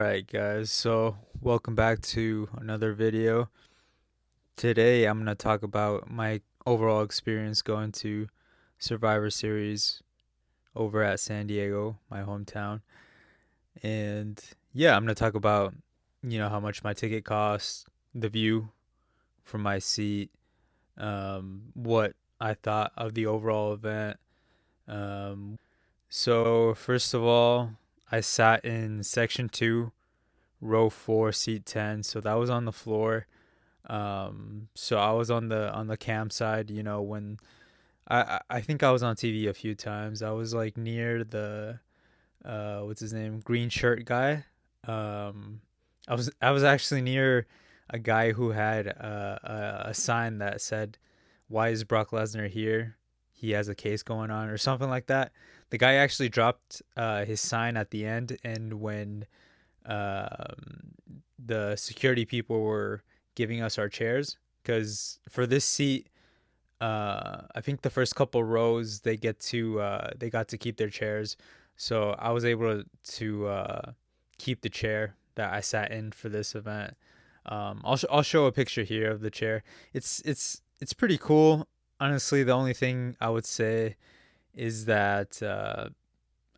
Alright guys, so welcome back to another video. Today I'm going to talk about my overall experience going to Survivor Series over at San Diego, my hometown. And yeah, I'm going to talk about, how much my ticket cost, the view from my seat, what I thought of the overall event. So first of all, I sat in section 2, row 4, seat 10, so that was on the floor. So I was on the camp side, when I think I was on TV a few times. I was like near the what's his name? Green shirt guy. Um I was actually near a guy who had a sign that said, "Why is Brock Lesnar here? He has a case going on," or something like that. The guy actually dropped his sign at the end, and when um, the security people were giving us our chairs, because for this seat, I think the first couple rows they got to keep their chairs, so I was able to keep the chair that I sat in for this event. I'll show a picture here of the chair. It's pretty cool. Honestly, the only thing I would say is that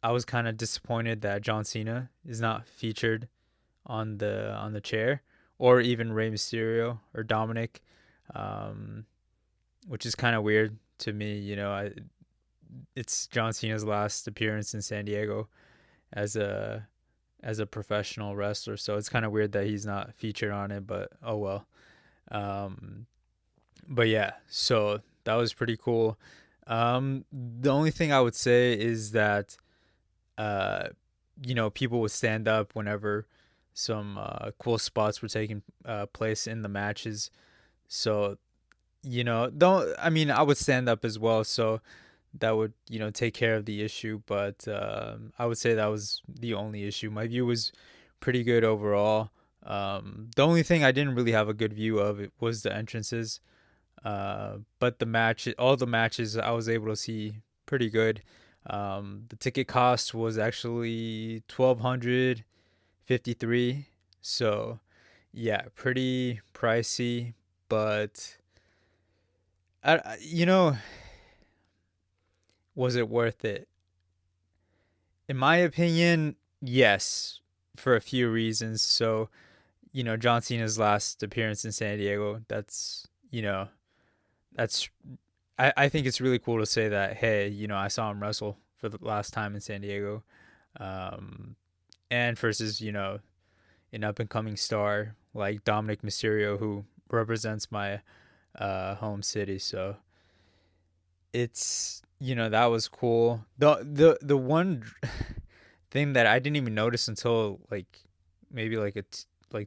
I was kind of disappointed that John Cena is not featured on the chair, or even Rey Mysterio or Dominic, um, which is kind of weird to me. It's John Cena's last appearance in San Diego as a professional wrestler, so it's kind of weird that he's not featured on it. But oh well. Um, but yeah, so that was pretty cool. The only thing I would say is that uh, people would stand up whenever some cool spots were taking place in the matches. So, don't I mean I would stand up as well, so that would take care of the issue. But I would say that was the only issue. My view was pretty good overall. The only thing I didn't really have a good view of it was the entrances. But all the matches, I was able to see pretty good. The ticket cost was actually 1,253. So yeah, pretty pricey, but was it worth it? In my opinion, yes, for a few reasons. So, John Cena's last appearance in San Diego, that's I think it's really cool to say that, hey, I saw him wrestle for the last time in San Diego. Um, and versus, an up and coming star like Dominic Mysterio, who represents my home city. So that was cool. The one thing that I didn't even notice until like maybe like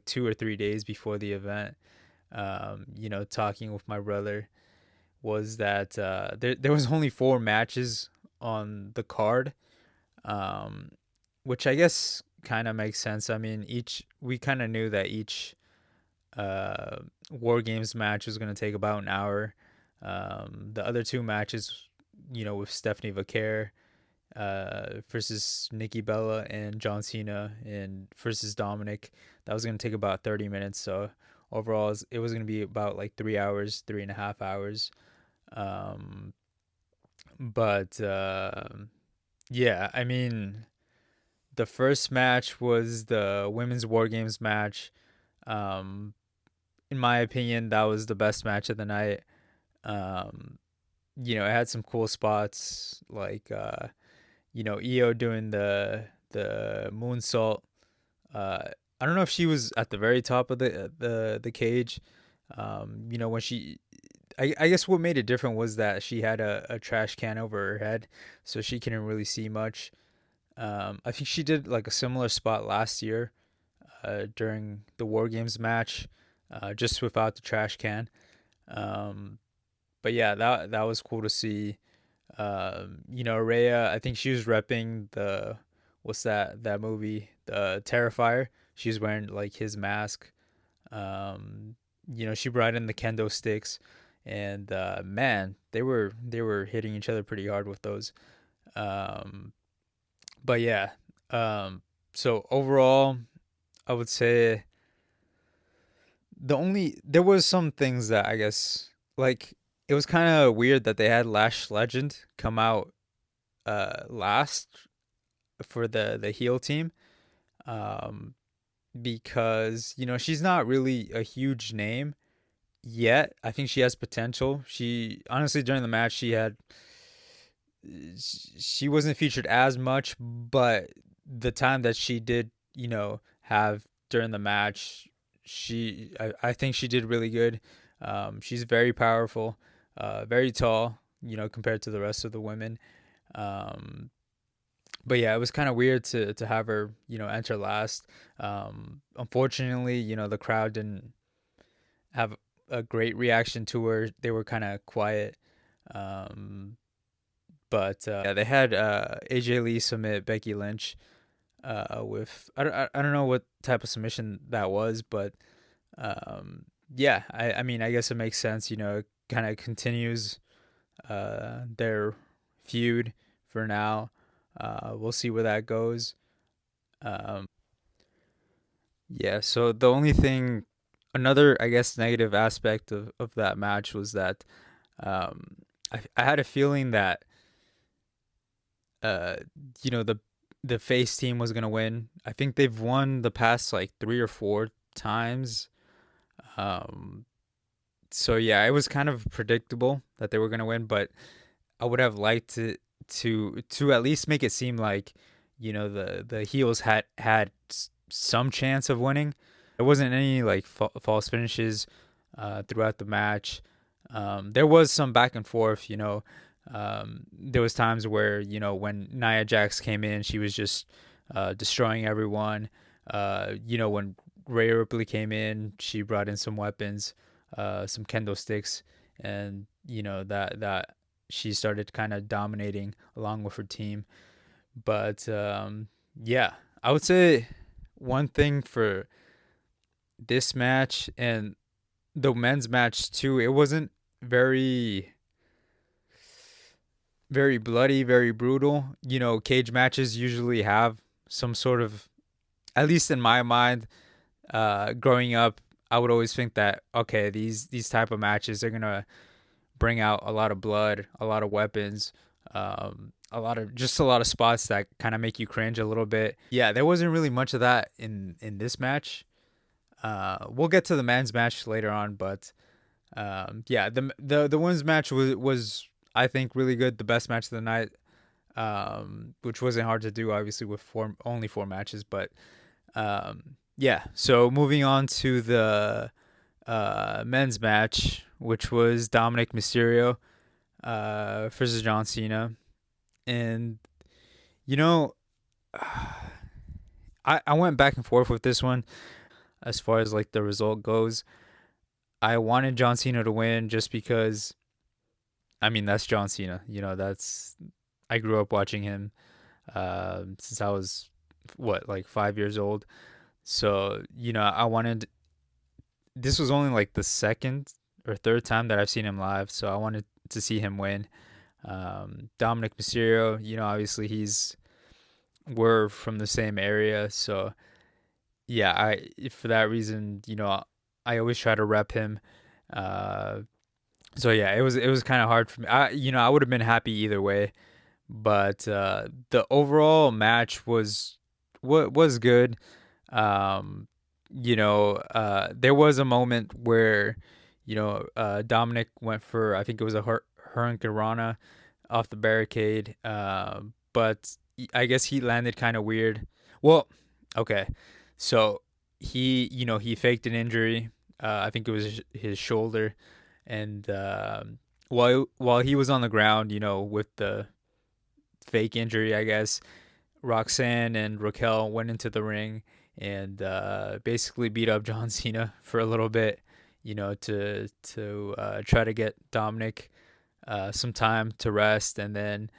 2 or 3 days before the event, talking with my brother, was that there was only 4 matches on the card, um, which I guess kind of makes sense. I mean, each we kind of knew that each uh, War Games match was going to take about an hour. The other 2 matches, with Stephanie Vaquer versus Nikki Bella and John Cena and versus Dominic, that was going to take about 30 minutes. So overall, it was going to be about like 3 hours, 3.5 hours. Um, but yeah, I mean, the first match was the women's War Games match. Um, in my opinion, that was the best match of the night. Um, it had some cool spots like Io doing the moonsault. I don't know if she was at the very top of the cage. When I guess what made it different was that she had a trash can over her head, so she couldn't really see much. I think she did like a similar spot last year during the War Games match, just without the trash can. Um, but yeah, that was cool to see. Rhea, I think she was repping the what's that movie, the Terrifier. She's wearing like his mask. Um, she brought in the kendo sticks, and man, they were hitting each other pretty hard with those. Um, but yeah, um, so overall, I would say there was some things that I guess like it was kind of weird that they had Lash Legend come out last for the heel team. Um, because she's not really a huge name yet. I think she has potential. She honestly during the match she wasn't featured as much, but the time that she did, have during the match, I think she did really good. She's very powerful, very tall, compared to the rest of the women. Um, but yeah, it was kind of weird to have her, enter last. Unfortunately, the crowd didn't have a great reaction to her. They were kind of quiet. Um, but yeah, they had AJ Lee submit Becky Lynch with I don't know what type of submission that was, but yeah, I mean I guess it makes sense. It kind of continues their feud for now. We'll see where that goes. Um, yeah, so the only thing, another I guess negative aspect of that match was that I had a feeling that uh, the face team was gonna win. I think they've won the past like 3 or 4 times. Um, so yeah, it was kind of predictable that they were gonna win, but I would have liked to at least make it seem like the heels had some chance of winning. There wasn't any like false finishes throughout the match. There was some back and forth. There was times where when Nia Jax came in, she was just destroying everyone. When Rhea Ripley came in, she brought in some weapons, some kendo sticks, and that she started kind of dominating along with her team. But yeah, I would say one thing for this match and the men's match too, it wasn't very very bloody, very brutal. Cage matches usually have some sort of, at least in my mind, growing up, I would always think that okay, these type of matches are gonna bring out a lot of blood, a lot of weapons, a lot of spots that kind of make you cringe a little bit. Yeah, there wasn't really much of that in this match. We'll get to the men's match later on, but yeah, the women's match was I think really good, the best match of the night, which wasn't hard to do, obviously with only 4 matches, but yeah. So moving on to the men's match, which was Dominic Mysterio versus John Cena, and you know, I went back and forth with this one as far as like the result goes. I wanted John Cena to win just because I mean that's John Cena. That's I grew up watching him since I was what like 5 years old. So I wanted. This was only like the second or third time that I've seen him live, so I wanted to see him win. Dominic Mysterio, obviously we're from the same area, so yeah, I for that reason, I always try to rep him. Uh, so yeah, it was kind of hard for me. I would have been happy either way, but the overall match was good. Um, there was a moment where, Dominic went for I think it was a Hurricane off the barricade, but I guess he landed kind of weird. Well, okay, so he faked an injury. I think it was his shoulder, and while he was on the ground, with the fake injury, I guess Roxanne and Raquel went into the ring and basically beat up John Cena for a little bit, to try to get Dominic some time to rest, and then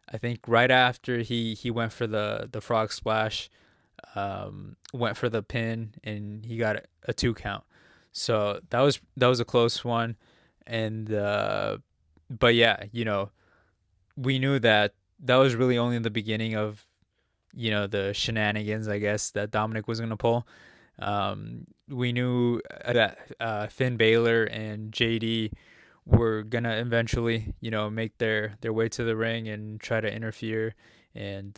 I think right after he went for the frog splash, went for the pin, and he got a 2 count. So that was a close one, and but yeah, we knew that that was really only the beginning of the shenanigans, I guess, that Dominic was gonna pull. We knew that Finn Balor and JD were gonna eventually, make their way to the ring and try to interfere and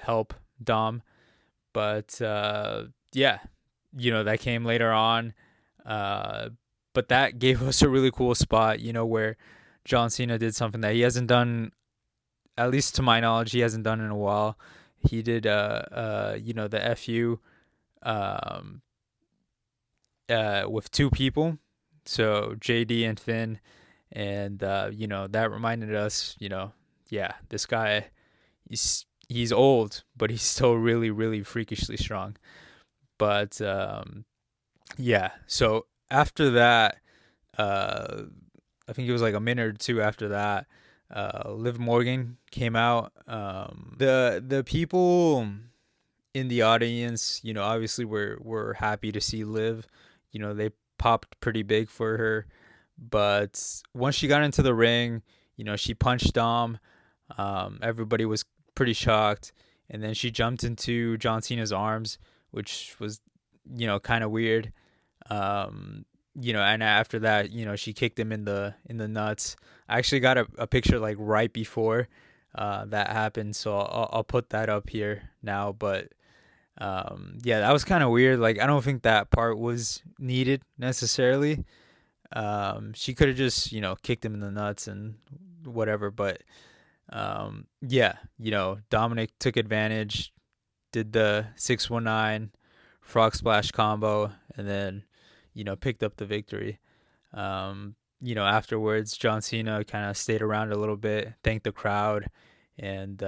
help Dom. But yeah, that came later on. Uh, but that gave us a really cool spot, where John Cena did something that he hasn't done, at least to my knowledge, he hasn't done in a while. He did, the FU um, with two people, so JD and Finn, and that reminded us, yeah, this guy, he's old, but he's still really, really freakishly strong. But yeah, so after that, uh, I think it was like a minute or two after that, Liv Morgan came out. The people in the audience, obviously were happy to see Liv. They popped pretty big for her, but once she got into the ring, she punched Dom. Everybody was pretty shocked, and then she jumped into John Cena's arms, which was, kind of weird. Um, and after that, she kicked him in the nuts. I actually got a picture like right before that happened, so I'll put that up here now. But yeah, that was kind of weird. Like, I don't think that part was needed necessarily. She could have just, kicked him in the nuts and whatever. But yeah, Dominic took advantage, did the 619 frog splash combo, and then, picked up the victory. Afterwards, John Cena kind of stayed around a little bit, thanked the crowd, and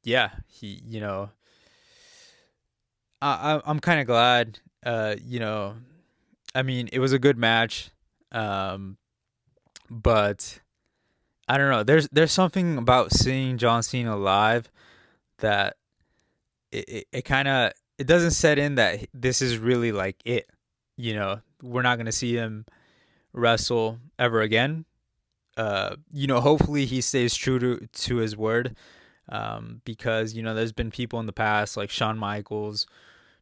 yeah, he, I'm kind of glad. I mean, it was a good match, um, but I don't know. There's something about seeing John Cena live that it kind of, it doesn't set in that this is really like it. We're not gonna see him wrestle ever again. Hopefully he stays true to his word. Because there's been people in the past like Shawn Michaels,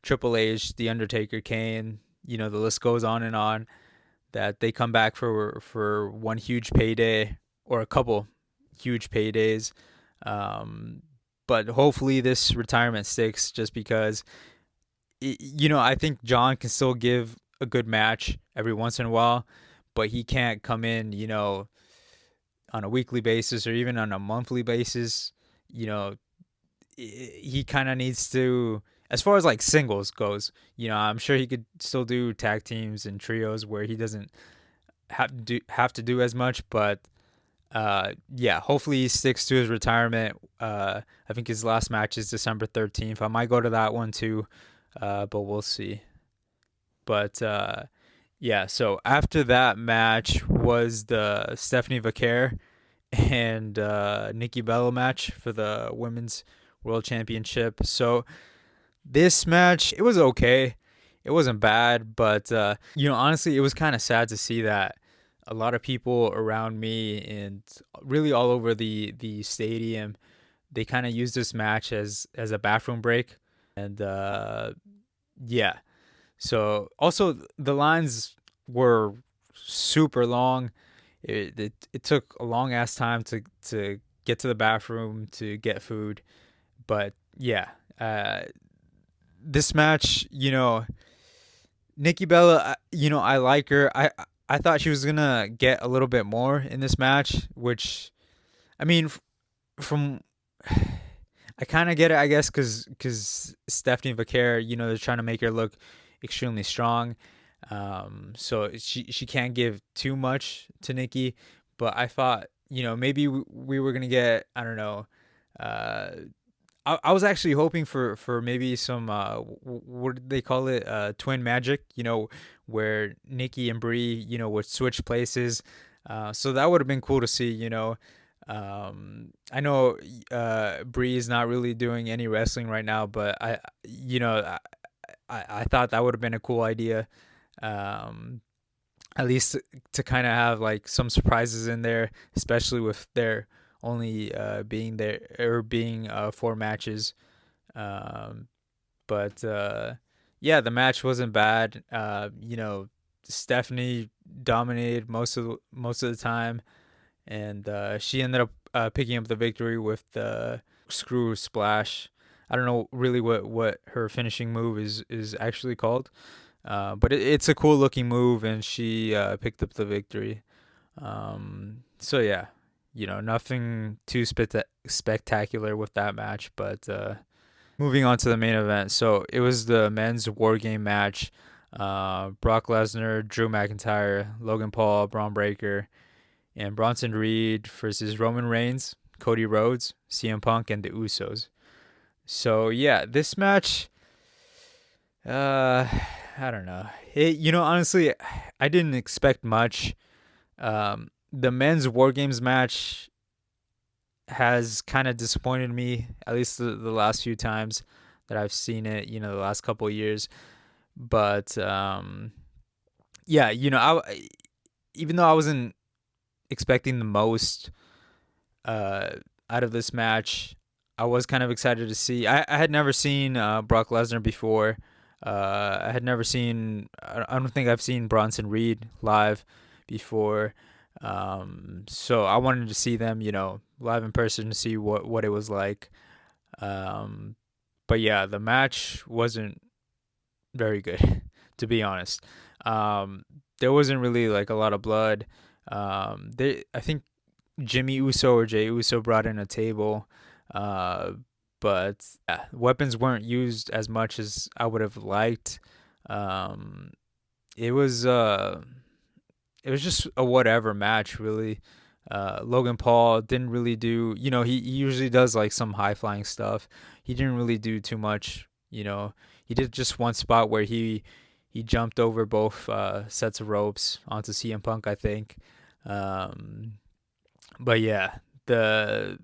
Triple H, The Undertaker, Kane. The list goes on and on. That they come back for one huge payday or a couple huge paydays. Um, but hopefully this retirement sticks, just because I think John can still give a good match every once in a while, but he can't come in, on a weekly basis or even on a monthly basis. You know, he kind of needs to, as far as like singles goes, I'm sure he could still do tag teams and trios where he doesn't have to do as much, but yeah, hopefully he sticks to his retirement. I think his last match is December 13th. I might go to that one too, but we'll see. But yeah, so after that match was the Stephanie Vaquer and Nikki Bella match for the women's world championship. So this match, it was okay. It wasn't bad, but honestly, it was kind of sad to see that a lot of people around me and really all over the stadium, they kind of used this match as a bathroom break. And yeah, so also the lines were super long. It took a long ass time to get to the bathroom to get food. But yeah, this match, Nikki Bella, I like her. I thought she was gonna get a little bit more in this match, which, I mean, from I kind of get it, I guess, because Stephanie Vaquer, they're trying to make her look extremely strong. So she can't give too much to Nikki, but I thought, maybe we were gonna get, I don't know. Uh, I was actually hoping for maybe some what do they call it, twin magic, where Nikki and Brie, would switch places. So that would have been cool to see. I know Brie is not really doing any wrestling right now, but I thought that would have been a cool idea. Um, at least to kind of have like some surprises in there, especially with their only being there or being 4 matches. Um, but Yeah, the match wasn't bad. Stephanie dominated most of the time, and she ended up picking up the victory with the screw splash. I don't know really what her finishing move is actually called, but it's a cool looking move, and she picked up the victory. So yeah, nothing too spectacular with that match, but moving on to the main event. So it was the men's War Game match. Brock Lesnar, Drew McIntyre, Logan Paul, Braun Breaker, and Bronson Reed versus Roman Reigns, Cody Rhodes, CM Punk, and the Usos. So yeah, this match, uh, I don't know. Honestly, I didn't expect much. The men's War Games match has kind of disappointed me, at least the last few times that I've seen it. The last couple of years. But yeah, even though I wasn't expecting the most uh, out of this match, I was kind of excited to see. I had never seen Brock Lesnar before. I had never seen. I don't think I've seen Bronson Reed live before. So I wanted to see them, live in person to see what it was like. Um, but yeah, the match wasn't very good, to be honest. Um, there wasn't really like a lot of blood. I think Jimmy Uso or Jay Uso brought in a table, uh, but yeah, weapons weren't used as much as I would have liked. Um, it was uh, it was just a whatever match, really. Logan Paul didn't really do, he usually does like some high flying stuff. He didn't really do too much, He did just one spot where he jumped over both sets of ropes onto CM Punk, I think. Um, but yeah, the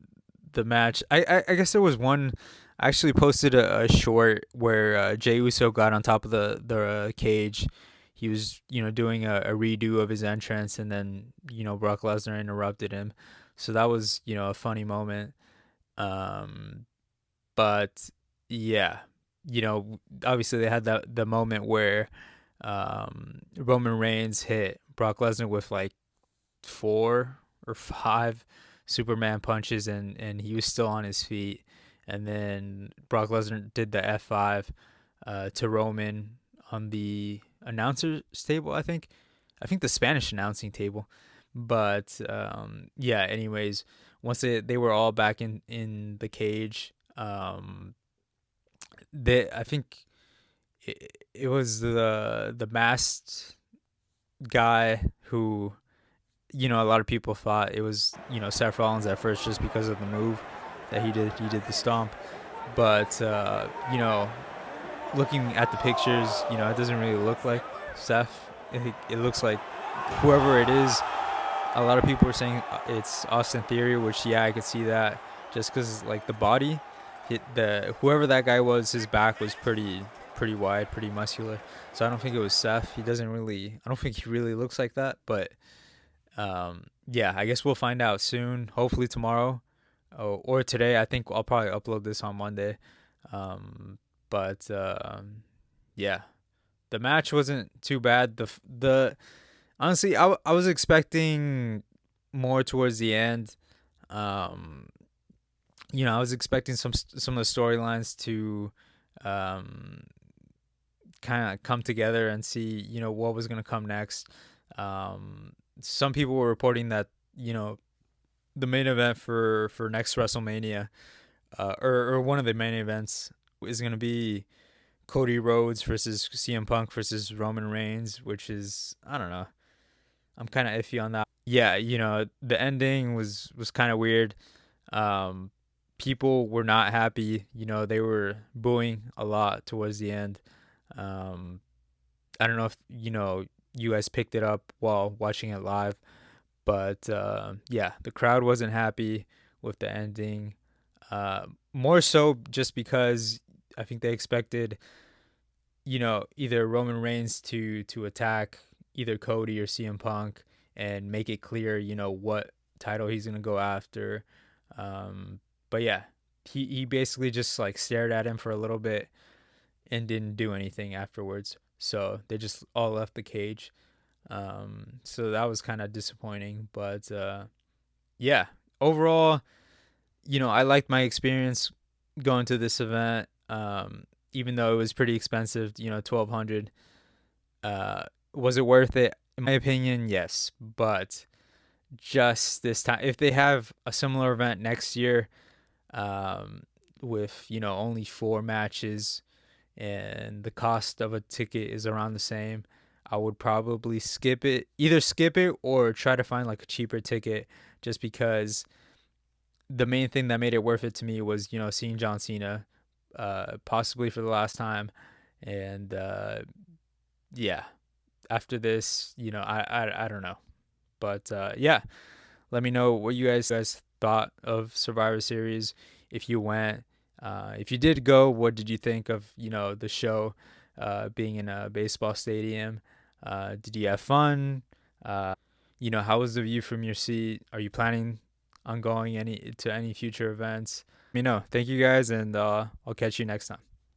the match. I guess there was one. I actually posted a short where Jey Uso got on top of the cage. He was doing a redo of his entrance, and then Brock Lesnar interrupted him. So that was a funny moment. Um, but yeah, obviously they had the moment where Roman Reigns hit Brock Lesnar with like 4 or 5 Superman punches, and he was still on his feet. And then Brock Lesnar did the F5 to Roman on the announcer's table, I think. I think the Spanish announcing table. But yeah, anyways, once they were all back in the cage, I think it was the masked guy who a lot of people thought it was, Seth Rollins at first just because of the move that he did. He did the stomp. But, looking at the pictures, it doesn't really look like Seth. It looks like whoever it is. A lot of people are saying it's Austin Theory, which, yeah, I could see that just because, like, the body, whoever that guy was, his back was pretty wide, pretty muscular. So I don't think it was Seth. I don't think he really looks like that, but yeah, I guess we'll find out soon. Hopefully tomorrow, or today. I think I'll probably upload this on Monday. But yeah, the match wasn't too bad. The honestly, I was expecting more towards the end. Um, I was expecting some of the storylines to um kind of come together and see what was gonna come next. Some people were reporting that the main event for next WrestleMania, or one of the main events, is gonna be Cody Rhodes versus CM Punk versus Roman Reigns, which is, I don't know. I'm kind of iffy on that. Yeah, the ending was kind of weird. Um, People were not happy. They were booing a lot towards the end. Um, I don't know if you guys picked it up while watching it live, but yeah, the crowd wasn't happy with the ending. More so just because I think they expected, either Roman Reigns to attack either Cody or CM Punk and make it clear, what title he's gonna go after. Um, but yeah, he basically just like stared at him for a little bit, and didn't do anything afterwards. So they just all left the cage. So that was kind of disappointing. But yeah, overall, I liked my experience going to this event. Even though it was pretty expensive, 1,200. Was it worth it? In my opinion, yes. But just this time, if they have a similar event next year, um, with only 4 matches and the cost of a ticket is around the same, I would probably skip it. Either skip it or try to find like a cheaper ticket, just because the main thing that made it worth it to me was seeing John Cena, possibly for the last time, and yeah. After this, I don't know, but yeah. Let me know what you guys thought of Survivor Series. If you went, if you did go, what did you think of the show, being in a baseball stadium? Did you have fun? How was the view from your seat? Are you planning on going any future events? Let me know. Thank you guys, and I'll catch you next time.